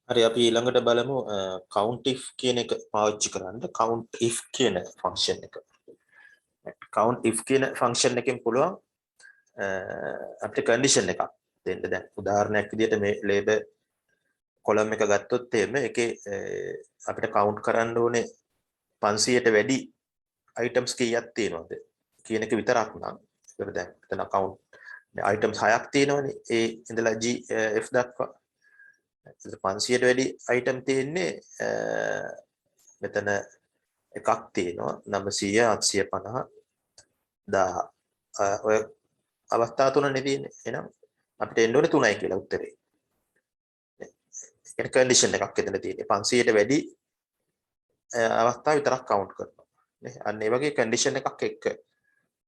හරි අපි ඊළඟට බලමු count if කියන එක පාවිච්චි කරන්න count if කියන function එක. count if කියන function එකෙන් පුළුවන් අපිට condition එකක් දෙන්න. දැන් උදාහරණයක් විදිහට මේ label column එක ගත්තොත් එimhe ඒකේ අපිට count කරන්න ඕනේ 500ට වැඩි items කීයක් තියෙනවද කියන එක විතරක් නම් ඒක දැන් එතන count items 6ක් තියෙනවනේ A ඉඳලා G F දක්වා 500ට වැඩි item තියෙන්නේ මෙතන එකක් තියෙනවා 900 850 1000 ඔය අවස්ථා තුනනේ තියෙන්නේ. එහෙනම් අපිට එන්න ඕනේ 3යි කියලා උත්තරේ. ඒක කන්ඩිෂන් එකක් එතන තියෙන්නේ 500ට වැඩි අවස්ථා විතරක් count කරනවා. නේ අන්න ඒ වගේ කන්ඩිෂන් එකක් එක්ක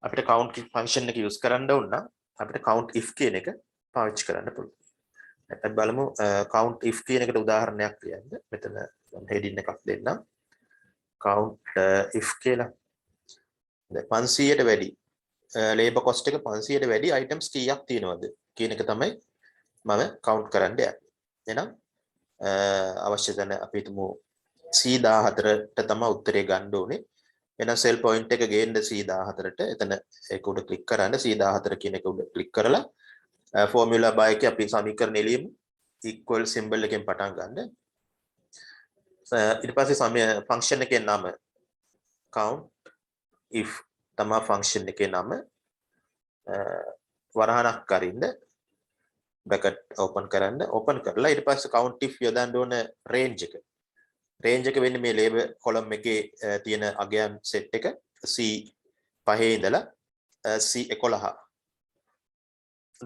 අපිට count function එක use කරන්න ඕන නම් අපිට count if කියන එක පාවිච්චි කරන්න පුළුවන්. අපි බලමු count if කියන එකට උදාහරණයක් කියන්න. මෙතන heading එකක් දෙන්නම්. count if කියලා. දැන් 500ට වැඩි labor cost එක 500ට වැඩි items කීයක් තියෙනවද කියන එක තමයි මම count කරන්න යන්නේ. එහෙනම් අවශ්‍ය දැන අපි හිතමු C14ට තමයි උත්තරේ ගන්න ඕනේ. එහෙනම් cell point එක ගේන්න C14ට එතන ඒක උඩ ක්ලික් කරන්න C14 කියන එක උඩ ක්ලික් කරලා formula by එකේ අපි සමීකරණ එළියමු equal symbol එකෙන් පටන් ගන්න. ඊට පස්සේ සමය function එකේ නම count if තමයි function එකේ නම වරහණක් අරින්න bracket open කරන්න open කරලා ඊට පස්සේ count if යොදන්න ඕන range එක වෙන්නේ මේ label column එකේ තියෙන අගයන් set එක C5 ඉඳලා C11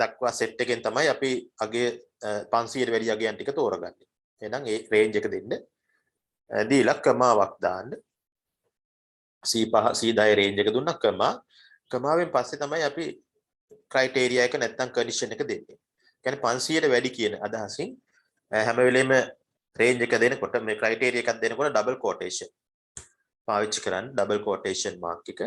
දක්වා set එකෙන් තමයි අපි අගය 500ට වැඩි අගයන් ටික තෝරගන්නේ. එහෙනම් ඒ range එක දෙන්න දීලා කමාවක් දාන්න C5 C10 range එක දුන්නා කමාවෙන් පස්සේ තමයි අපි criteria එක නැත්තම් condition එක දෙන්නේ. කියන්නේ 500ට වැඩි කියන අදහසින් හැම වෙලෙම range එක දෙනකොට මේ criteria එකක් දෙනකොට double quotation පාවිච්චි කරන්න double quotation mark එක.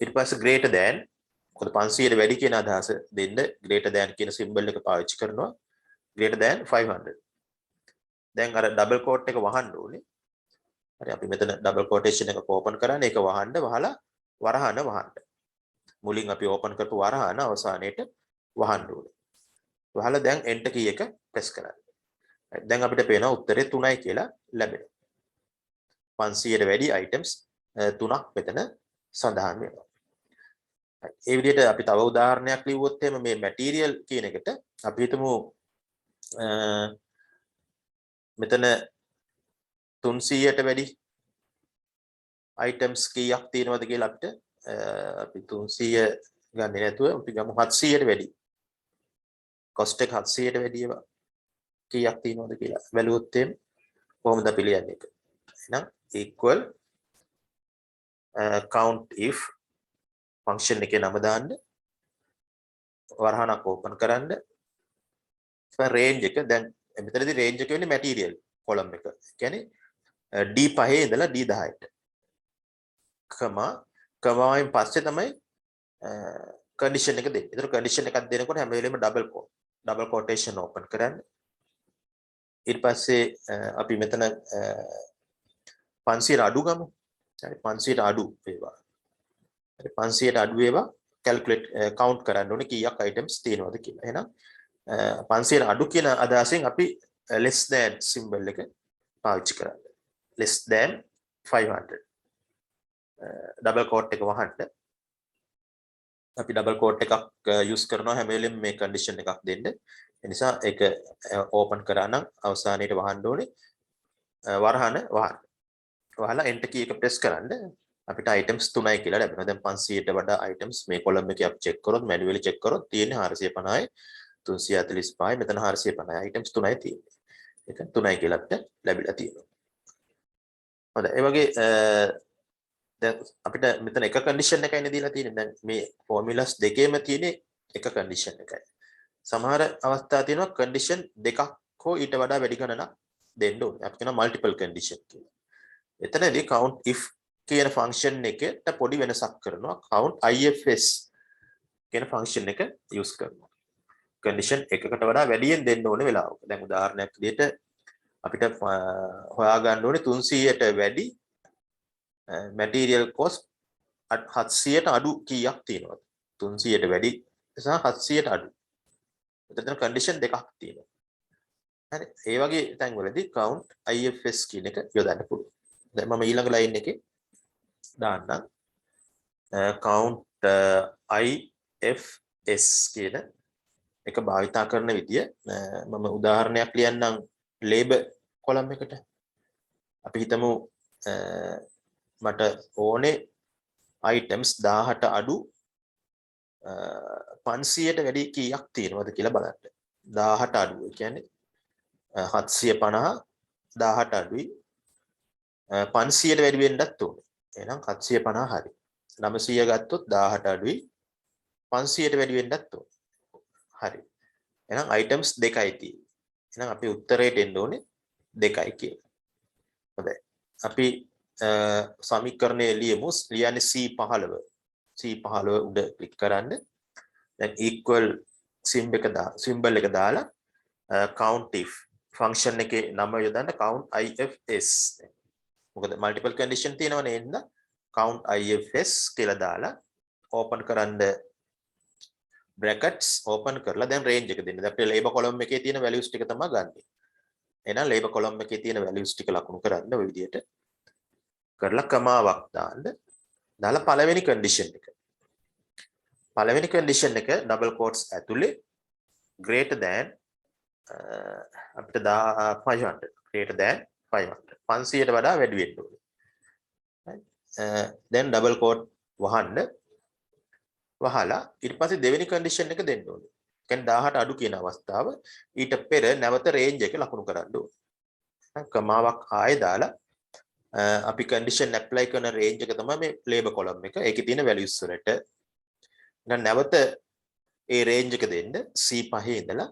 ඊට පස්සේ greater than මොකද 500ට වැඩි කියන අදහස දෙන්න greater than කියන symbol එක පාවිච්චි කරනවා greater than 500. දැන් අර double quote එක වහන්න ඕනේ. හරි අපි මෙතන double quotation එක open කරන්නේ ඒක වහලා වරහන වහන්න. මුලින් අපි open කරපු වරහන අවසානයේට වහන්න ඕනේ. වහලා දැන් enter key එක press කරන්න. දැන් අපිට පේනවා උත්තරේ 3යි කියලා ලැබෙනවා. 500ට වැඩි items 3ක් මෙතන සඳහන් වෙනවා. ඒ විදිහට අපි තව උදාහරණයක් ලිව්වොත් එහෙම මේ material කියන එකට අපි හිතමු මෙතන 300ට වැඩි items කීයක් තියෙනවද කියලා අපිට අපි 300 ගන්නේ නැතුව අපි ගමු 700ට වැඩි cost එක 700ට වැඩි ඒවා කීයක් තියෙනවද කියලා බැලුවොත් එම් කොහොමද අපි ලියන්නේ ඒක. එහෙනම් equal count if function එකේ නම දාන්න වරහණක් open කරන්න range එක දැන් මෙතනදී range එක වෙන්නේ material column එක. ඒ කියන්නේ D5 ඉඳලා D10ට. කමාවෙන් පස්සේ තමයි condition එක දෙන්නේ. ඒතර condition එකක් දෙනකොට හැම වෙලෙම double quotation open කරන්න. ඊට පස්සේ අපි මෙතන 500 අඩු ගමු. හරි 500 අඩු වේවා. හරි 500 අඩු වේවා calculate count කරන්න ඕනේ කීයක් items තියෙනවද කියලා. එහෙනම් 500 අඩු කියන අදහසෙන් අපි less than symbol එක පාවිච්චි කරන්න. less than 500. double quote එක වහන්න. අපි double quote එකක් use කරනවා හැම වෙලෙම මේ condition එකක් දෙන්න. ඒ නිසා ඒක open කරා නම් අවසානයේට වහන්න ඕනේ වරහන වහන්න. වහලා enter key එක press කරන්න අපිට items 3යි කියලා ලැබෙනවා. දැන් 500ට වඩා items මේ column එකේ අපි check කරොත් manually check කරොත් තියෙන්නේ 450යි 345යි මෙතන 450යි items 3යි තියෙන්නේ. ඒක 3යි කියලා අපිට ලැබිලා තියෙනවා. හොඳයි. ඒ වගේ දැන් අපිට මෙතන එක condition එකයිනේ දීලා තියෙන්නේ. දැන් මේ formulas දෙකේම තියෙන්නේ එක condition එකයි. සමහර අවස්ථා තියෙනවා condition දෙකක් හෝ ඊට වඩා වැඩි ගණනක් දෙන්න ඕනේ. අපි කියනවා multiple condition කියලා. එතනදී count if කියන function එකට පොඩි වෙනසක් කරනවා. count ifs කියන function එක use කරනවා. condition එකකට වඩා වැඩියෙන් දෙන්න ඕනේ වෙලාවක. දැන් උදාහරණයක් විදිහට අපිට හොයාගන්න ඕනේ 300ට වැඩි material cost 700ට අඩු කීයක් තියෙනවද? 300ට වැඩි සහ 700ට අඩු. එතන කන්ඩිෂන් දෙකක් තියෙනවා. හරි. ඒ වගේ තැන්වලදී count IFS කියන එක යොදන්න පුළුවන්. දැන් මම ඊළඟ ලයින් එකේ දාන්නම්. count IFS කියන එක භාවිතා කරන විදිය මම උදාහරණයක් ලියන්නම් labor column එකට. අපි හිතමු මට ඕනේ items 18ට අඩු 500ට වැඩි කීයක් තියෙනවද කියලා බලන්න. 18 අඩු. ඒ කියන්නේ 750 18 අඩුයි 500ට වැඩි වෙන්නත් ඕනේ. එහෙනම් 750 හරි. 900 ගත්තොත් 18 අඩුයි 500ට වැඩි වෙන්නත් ඕනේ. හරි. එහෙනම් items දෙකයි තියෙන්නේ. එහෙනම් අපි උත්තරයට එන්න ඕනේ 2යි කියලා. හොඳයි. අපි සමීකරණයේ ලියමු. ලියන්නේ C15. C15 උඩ ක්ලික් කරන්න. දැන් equal symbol එක දාලා count if function එකේ නම යොදන්න count ifs. මොකද multiple condition තියෙනවනේ එන්න count ifs කියලා දාලා open කරන්න brackets open කරලා දැන් range එක දෙන්න. දැන් අපේ labor column එකේ තියෙන values ටික තමයි ගන්නෙ. එහෙනම් labor column එකේ තියෙන values ටික ලකුණු කරන්න ඔය විදිහට කරලා කමාවක් දාන්න. දාලා පළවෙනි condition එක. පළවෙනි condition එක double quotes ඇතුලේ greater than අපිට 500 greater than 500 500ට වඩා වැඩි වෙන්න ඕනේ. දැන් double quote වහන්න. වහලා ඊට පස්සේ දෙවෙනි condition එක දෙන්න ඕනේ. කියන්නේ 18 අඩු කියන අවස්ථාව ඊට පෙර නැවත range එක ලකුණු කරන්න ඕනේ. කමාවක් ආයෙ දාලා අපි condition apply කරන range එක තමයි මේ labor column එක. ඒකේ තියෙන values වලට දැන් නැවත ඒ range එක දෙන්න C5 ඉඳලා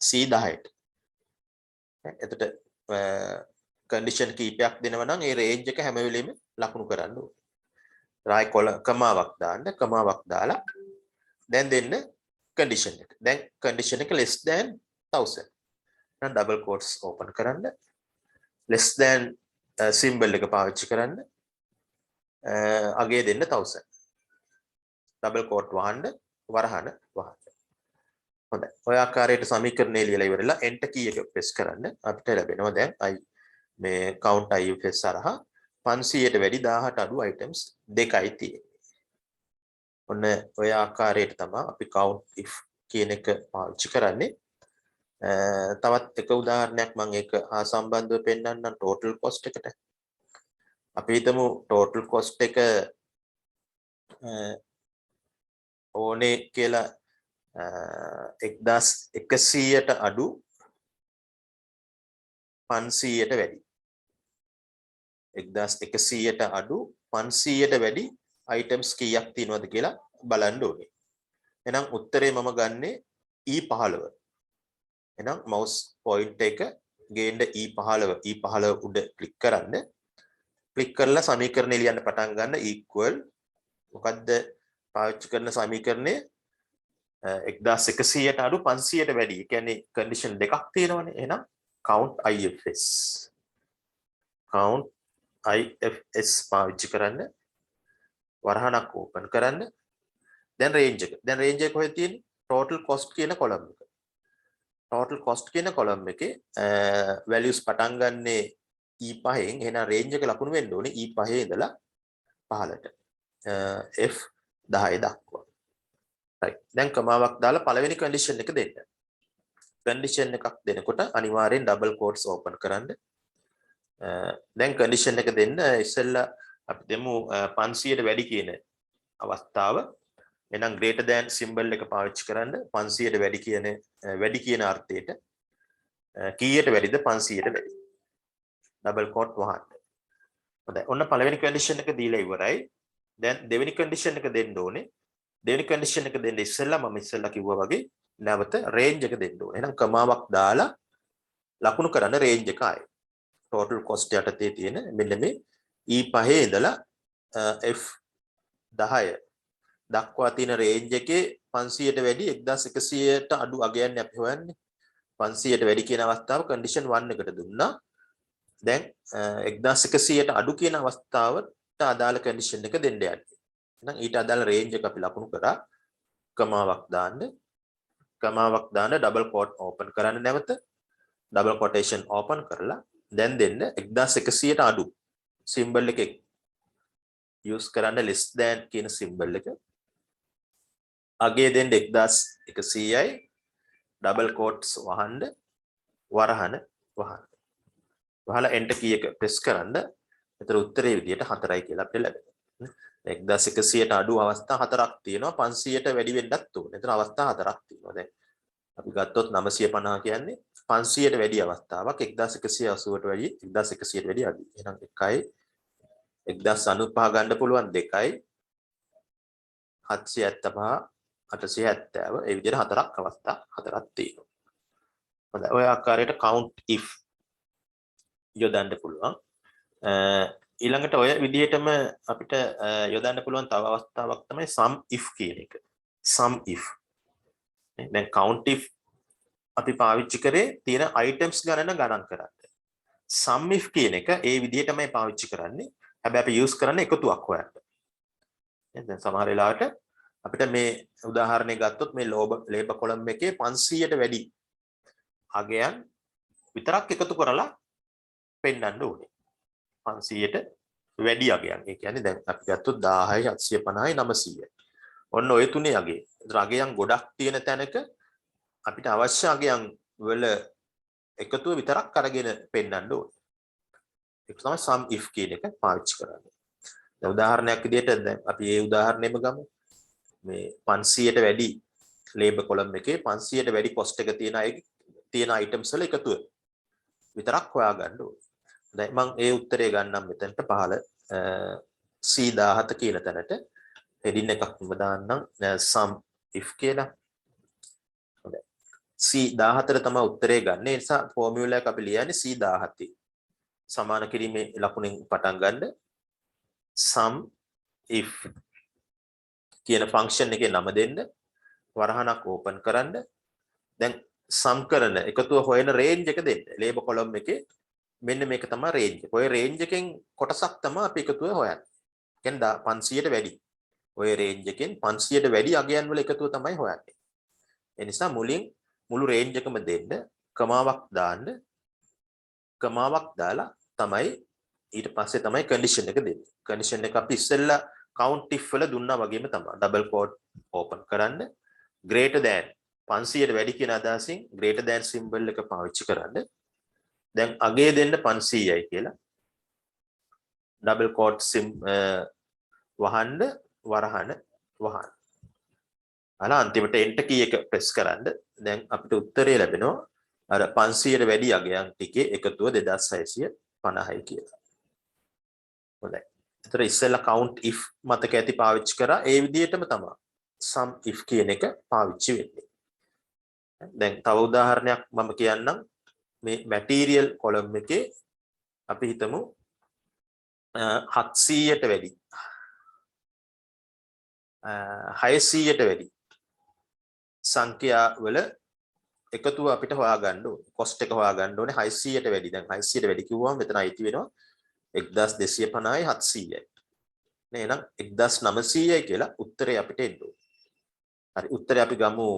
C10ට. එතකොට condition කීපයක් දෙනවා නම් ඒ range එක හැම වෙලෙම ලකුණු කරන්න ඕනේ. right කමාවක් දාන්න. කමාවක් දාලා දැන් දෙන්න condition එක. දැන් condition එක less than 1000. දැන් double quotes open කරන්න. less than symbol එක පාවිච්චි කරන්න. අගේ දෙන්න 1000. double quote වහන්න වරහන වහන්න. හොඳයි. ඔය ආකාරයට සමීකරණය ලියලා ඉවරලා enter key එක press කරන්න. අපිට ලැබෙනවා දැන් මේ count ifs හරහා 500ට වැඩි 18 අඩු items දෙකයි තියෙන්නේ. ඔන්න ඔය ආකාරයට තමයි අපි count if කියන එක පාවිච්චි කරන්නේ. තවත් එක උදාහරණයක් මම ඒක හා සම්බන්ධව පෙන්නන්නම් total cost එකට. අපි හිතමු total cost එක ඕනේ කියලා 1100ට අඩු 500ට වැඩි. 1100ට අඩු 500ට වැඩි items කීයක් තියෙනවද කියලා බලන්න ඕනේ. එහෙනම් උත්තරේ මම ගන්නෙ E15. එහෙනම් mouse point එක ගේන්න E15 උඩ ක්ලික් කරන්න. ක්ලික් කරලා සමීකරණය ලියන්න පටන් ගන්න equal මොකද්ද පාවිච්චි කරන සමීකරණය 1100ට අඩු 500ට වැඩි. ඒ කියන්නේ condition දෙකක් තියෙනවනේ. එහෙනම් count ifs. count ifs පාවිච්චි කරන්න. වරහනක් open කරන්න. දැන් range එක. දැන් range එක කොහෙද තියෙන්නේ? total cost කියන column එක. total cost කියන column එකේ values පටන් ගන්නේ E5න්. එහෙනම් range එක ලකුණු වෙන්න ඕනේ E5 ඉඳලා 15ට. F10 දක්වා. right. දැන් කමාවක් දාලා පළවෙනි condition එක දෙන්න. condition එකක් දෙනකොට අනිවාර්යෙන් double quotes open කරන්න. දැන් condition එක දෙන්න ඉස්සෙල්ලා අපි දෙමු 500ට වැඩි කියන අවස්ථාව. එහෙනම් greater than symbol එක පාවිච්චි කරන්න 500ට වැඩි කියන අර්ථයට කීයට වැඩිද 500ට වැඩි. double quote වහන්න. හොඳයි. ඔන්න පළවෙනි condition එක දීලා ඉවරයි. දැන් දෙවෙනි condition එක දෙන්න ඕනේ. දෙවෙනි condition එක දෙන්න ඉස්සෙල්ලා මම ඉස්සෙල්ලා කිව්වා වගේ නැවත range එක දෙන්න ඕනේ. එහෙනම් කමාවක් දාලා ලකුණු කරන්න range එක ආයේ. total cost යටතේ තියෙන මෙන්න මේ E5 ඉඳලා F10 දක්වා තියෙන range එකේ 500ට වැඩි 1100ට අඩු අගයන්නේ අපි හොයන්නේ. 500ට වැඩි කියන අවස්ථාව කන්ඩිෂන් 1 එකට දුන්නා. දැන් 1100ට අඩු කියන අවස්ථාවට අදාළ කන්ඩිෂන් එක දෙන්න යන්නේ. එහෙනම් ඊට අදාළ රේන්ජ් එක අපි ලකුණු කරා. කමාවක් දාන්න ඩබල් කෝට් ඕපන් කරන්න නැවත ඩබල් කොටේෂන් ඕපන් කරලා දැන් දෙන්න 1100ට අඩු සිම්බල් එක යූස් කරන්න less than කියන සිම්බල් එක අගේ දෙන්න 1100යි ඩබල් කෝට්ස් වහන්න වරහන වහලා එන්ටර් කී එක ප්‍රෙස් කරන්න එතන උත්තරේ විදියට 4යි කියලා අපිට ලැබෙනවා. 1100ට අඩු අවස්ථා 4ක් තියෙනවා 500ට වැඩි වෙන්නත් ඕනේ. එතන අවස්ථා 4ක් තියෙනවා. දැන් අපි ගත්තොත් 950 කියන්නේ 500ට වැඩි අවස්ථාවක් 1180ට වැඩි 1100ට වැඩි අඩුයි. එහෙනම් 1යි 1095 ගන්න පුළුවන් 2යි 775 870 ඒ විදිහට 4ක් අවස්ථා 4ක් තියෙනවා. හොඳයි ඔය ආකාරයට count if යොදන්න පුළුවන්. ඊළඟට ඔය විදිහටම අපිට යොදන්න පුළුවන් තව අවස්ථාවක් තමයි sum if කියන එක. sum if. දැන් count if අපි පාවිච්චි කරේ තියෙන items ගණන ගණන් කරන්න. sum if කියන එක ඒ විදිහටමයි පාවිච්චි කරන්නේ. හැබැයි අපි use කරන්නේ එකතුවක් හොයන්න. දැන් සමහර වෙලාවට අපිට මේ උදාහරණය ගත්තොත් මේ ලේබර් කොලම් එකේ 500ට වැඩි අගයන් විතරක් එකතු කරලා පෙන්වන්න ඕනේ. 500ට වැඩි අගයන්. ඒ කියන්නේ දැන් අපි ගත්තොත් 1000යි 750යි 900යි. ඔන්න ඔය තුනේ අගේ. අගයන් ගොඩක් තියෙන තැනක අපිට අවශ්‍ය අගයන් වල එකතුව විතරක් අරගෙන පෙන්වන්න ඕනේ. ඒක තමයි sum if කියන එක පාවිච්චි කරන්නේ. දැන් උදාහරණයක් විදිහට දැන් අපි මේ උදාහරණයම ගමු. මේ 500ට වැඩි ලේබර් කොලම් එකේ 500ට වැඩි කොස්ට් එක තියෙන items වල එකතුව විතරක් හොයාගන්න ඕනේ. දැන් මම ඒ උත්තරේ ගන්නම් මෙතනට පහළ C17 කියන තැනට heading එකක් දාන්නම් sum if කියලා. හොඳයි. C17 තමයි උත්තරේ ගන්න. ඒ නිසා ෆෝමියුලා එක අපි ලියන්නේ C17. සමාන කිරීමේ ලකුණෙන් පටන් ගන්න. sum if කියන ෆන්ක්ෂන් එකේ නම දෙන්න. වරහනක් ඕපන් කරන්න. දැන් sum කරන එකතුව හොයන රේන්ජ් එක දෙන්න. ලේබර් කොලම් එකේ මෙන්න මේක තමයි රේන්ජ් එක. ඔය රේන්ජ් එකෙන් කොටසක් තමයි අපි එකතුව හොයන්නේ. කියන්නේ 500ට වැඩි. ඔය රේන්ජ් එකෙන් 500ට වැඩි අගයන් වල එකතුව තමයි හොයන්නේ. ඒ නිසා මුලින් මුළු රේන්ජ් එකම දෙන්න, කමාවක් දාන්න. කමාවක් දාලා තමයි ඊට පස්සේ තමයි කන්ඩිෂන් එක දෙන්නේ. කන්ඩිෂන් එක අපි ඉස්සෙල්ලා count if වල දුන්නා වගේම තමයි. ඩබල් කෝට් ඕපන් කරන්න. greater than 500ට වැඩි කියන අදහසින් greater than symbol එක පාවිච්චි කරන්න. දැන් අගේ දෙන්න 500යි කියලා ඩබල් කෝට් වහන්න වරහන වහන්න. අලා අන්තිමට enter key එක press කරන්න. දැන් අපිට උත්තරේ ලැබෙනවා අර 500ට වැඩි අගයන් ටිකේ එකතුව 2650යි කියලා. හොඳයි. ඒතර ඉස්සෙල්ලා count if මතක ඇති පාවිච්චි කරා ඒ විදිහටම තමයි sum if කියන එක පාවිච්චි වෙන්නේ. දැන් තව උදාහරණයක් මම කියන්නම්. මේ මැටීරියල් කොලම් එකේ අපි හිතමු 700ට වැඩි 600ට වැඩි සංඛ්‍යා වල එකතුව අපිට හොයාගන්න ඕනේ. කොස්ට් එක හොයාගන්න ඕනේ 600ට වැඩි. දැන් 600ට වැඩි කිව්වම මෙතන අයිති වෙනවා 1250යි 700යි. නේ එහෙනම් 1900යි කියලා උත්තරේ අපිට එන්න ඕනේ. හරි උත්තරේ අපි ගමු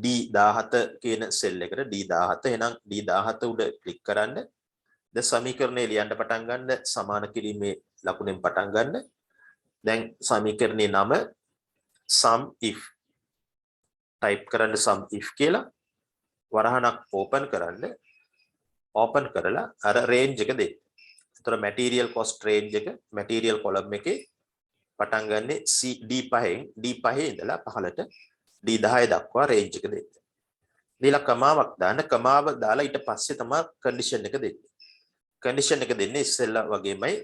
D17 කියන සෙල් එකට D17 එහෙනම් D17 උඩ ක්ලික් කරන්න. දැන් සමීකරණය ලියන්න පටන් ගන්න. සමාන කිරීමේ ලකුණෙන් පටන් ගන්න. දැන් සමීකරණයේ නම sum if type කරන්න sum if කියලා වරහනක් ඕපන් කරන්න. ඕපන් කරලා අර රේන්ජ් එක දෙන්න. ඒතර material cost range එක material column එකේ පටන් ගන්නෙ D5න් D5 ඉඳලා පහළට D10 දක්වා රේන්ජ් එක දෙන්න. දීලා කමාවක් දාන්න. කමාව දාලා ඊට පස්සේ තමයි කන්ඩිෂන් එක දෙන්නේ. කන්ඩිෂන් එක දෙන්නේ ඉස්සෙල්ලා වගේමයි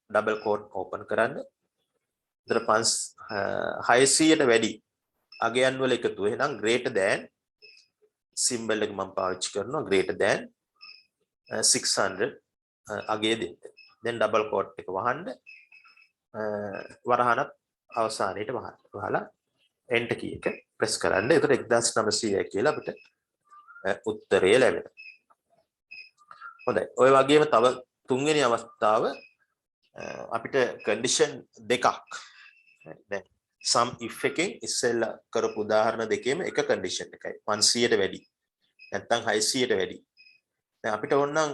ඩබල් කෝට් ඕපන් කරන්න. ඒතර 600ට වැඩි අගයන් වල එකතුව. එහෙනම් greater than symbol එක මම පාවිච්චි කරනවා greater than 600 අගය දෙන්න. දැන් ඩබල් කෝට් එක වහන්න. වරහනත් අවසානයේට වහලා enter key එක press කරන්න. ඒතර 1900යි කියලා අපිට උත්තරය ලැබෙනවා. හොඳයි. ඔය වගේම තව තුන්වෙනි අවස්ථාව අපිට කන්ඩිෂන් දෙකක්. දැන් sum if එකෙන් ඉස්සෙල්ලා කරපු උදාහරණ දෙකේම එක කන්ඩිෂන් එකයි 500ට වැඩි. නැත්නම් 600ට වැඩි. දැන් අපිට ඕනනම්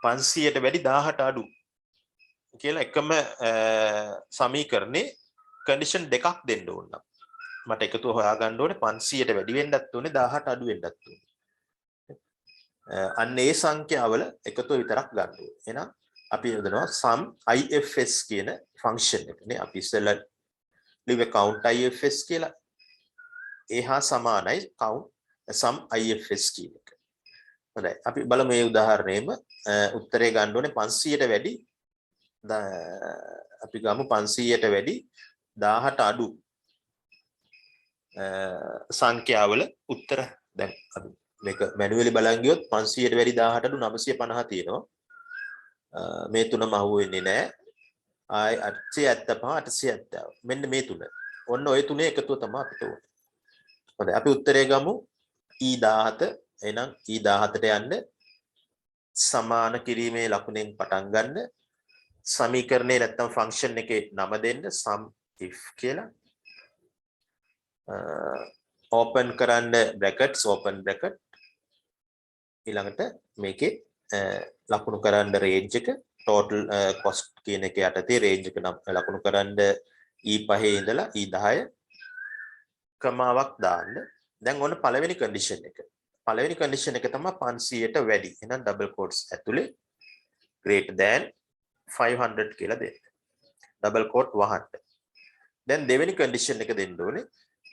500ට වැඩි 18 අඩු කියලා එකම සමීකරණේ කන්ඩිෂන් දෙකක් දෙන්න ඕන. මට එකතුව හොයාගන්න ඕනේ 500ට වැඩි වෙන්නත් ඕනේ 18 අඩු වෙන්නත් ඕනේ. අන්න ඒ සංඛ්‍යාවල එකතුව විතරක් ගන්න ඕනේ. එහෙනම් අපි යොදනවා sum ifs කියන ෆන්ක්ෂන් එකනේ. අපි ඉස්සෙල්ලා ලිව්වේ count ifs කියලා. එහා සමානයි count sum ifs කියන එක. හොඳයි. අපි බලමු මේ උදාහරණයෙම උත්තරේ ගන්න ඕනේ 500ට වැඩි අපි ගමු 500ට වැඩි 18 අඩු සංඛ්‍යාවල උත්තර. දැන් අපි මේක මැනුවලි බලන් ගියොත් 500ට වැඩි 18 අඩු 950 තියෙනවා. මේ තුනම අහු වෙන්නේ නැහැ. ආයි 875 870 මෙන්න මේ තුන. ඔන්න ඔය තුනේ එකතුව තමයි අපිට ඕනේ. හොඳයි අපි උත්තරේ ගමු E17. එහෙනම් E17ට යන්න සමාන කිරීමේ ලකුණෙන් පටන් ගන්න. සමීකරණේ නැත්තම් ෆන්ක්ෂන් එකේ නම දෙන්න sum if කියලා. open කරන්න brackets open bracket. ඊළඟට මේකේ ලකුණු කරන්න range එක total cost කියන එක යටතේ range එක ලකුණු කරන්න E5 ඉඳලා E10 කමාවක් දාන්න. දැන් ඔන්න පළවෙනි condition එක. පළවෙනි condition එක තමයි 500ට වැඩි. එහෙනම් double quotes ඇතුලේ greater than 500 කියලා දෙන්න. double quote වහන්න. දැන් දෙවෙනි condition එක දෙන්න ඕනේ.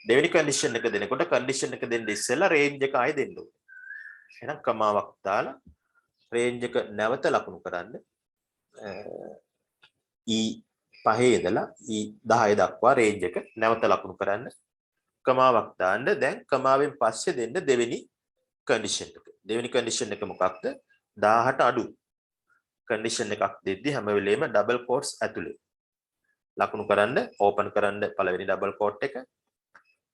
දෙවෙනි condition එක දෙනකොට condition එක දෙන්න ඉස්සෙල්ලා range එක ආයෙ දෙන්න ඕනේ. එහෙනම් කමාවක් දාලා range එක නැවත ලකුණු කරන්න. E5 ඉඳලා E10 දක්වා range එක නැවත ලකුණු කරන්න. කමාවක් දාන්න. දැන් කමාවෙන් පස්සේ දෙන්න දෙවෙනි condition එක. දෙවෙනි condition එක මොකක්ද? 18 අඩු. condition එකක් දෙද්දි හැම වෙලේම double quotes ඇතුලේ ලකුණු කරන්න open කරන්න පළවෙනි double quote එක.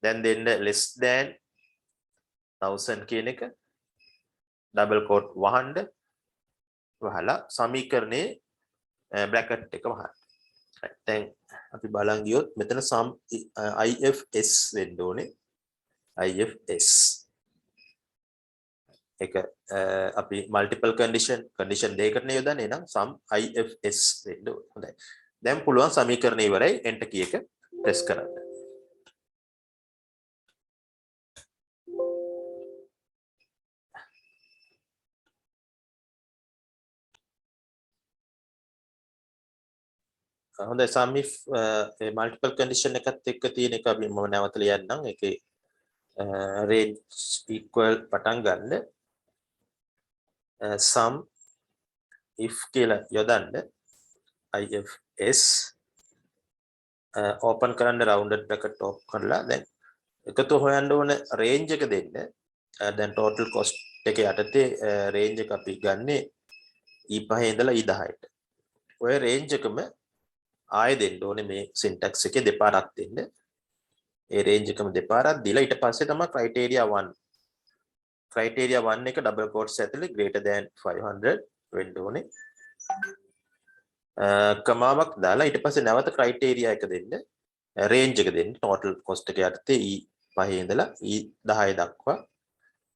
දැන් දෙන්න less than 1000 කියන එක double quote වහන්න. වහලා සමීකරණයේ bracket එක වහන්න. දැන් අපි බලන් ගියොත් මෙතන sum ifs වෙන්න ඕනේ. ifs එක අපි multiple condition දෙකකට නේ යොදන්නේ. නම් sum ifs වෙන්න ඕනේ. හොඳයි. දැන් පුළුවන් සමීකරණය ඉවරයි. enter key එක press කරන්න. හොඳයි sum if multiple condition එකත් එක්ක තියෙන එක අපි මම නැවත ලියන්නම්. ඒකේ range equal පටන් ගන්න. sum if කියලා යොදන්න. ifs open කරන්න rounded bracket off කරලා දැන් එකතු හොයන්න ඕන range එක දෙන්න. දැන් total cost එක යටතේ range එක අපි ගන්නේ E5 ඉඳලා E10ට. ඔය range එකම ආයෙ දෙන්න ඕනේ මේ syntax එකේ දෙපාරක් දෙන්න. ඒ range එකම දෙපාරක් දීලා ඊට පස්සේ තමයි criteria 1. criteria 1 එක double quotes ඇතුලේ greater than 500 වෙන්න ඕනේ. කමාවක් දාලා ඊට පස්සේ නැවත criteria එක දෙන්න. range එක දෙන්න. total cost එක යටතේ E5 ඉඳලා E10 දක්වා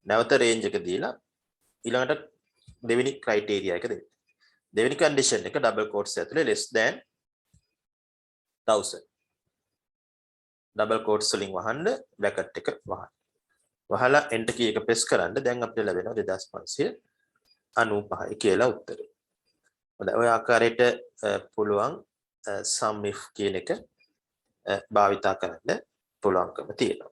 නැවත range එක දීලා ඊළඟට දෙවෙනි criteria එක දෙන්න. දෙවෙනි condition එක double quotes ඇතුලේ less than 1000 double quotes වලින් වහන්න bracket එක වහන්න. වහලා enter key එක press කරන්න. දැන් අපිට ලැබෙනවා 2595 කියලා උත්තරේ. හොඳයි. ඔය ආකාරයට පුළුවන් sum if කියන එක භාවිතා කරන්න පුළුවන්කම තියෙනවා.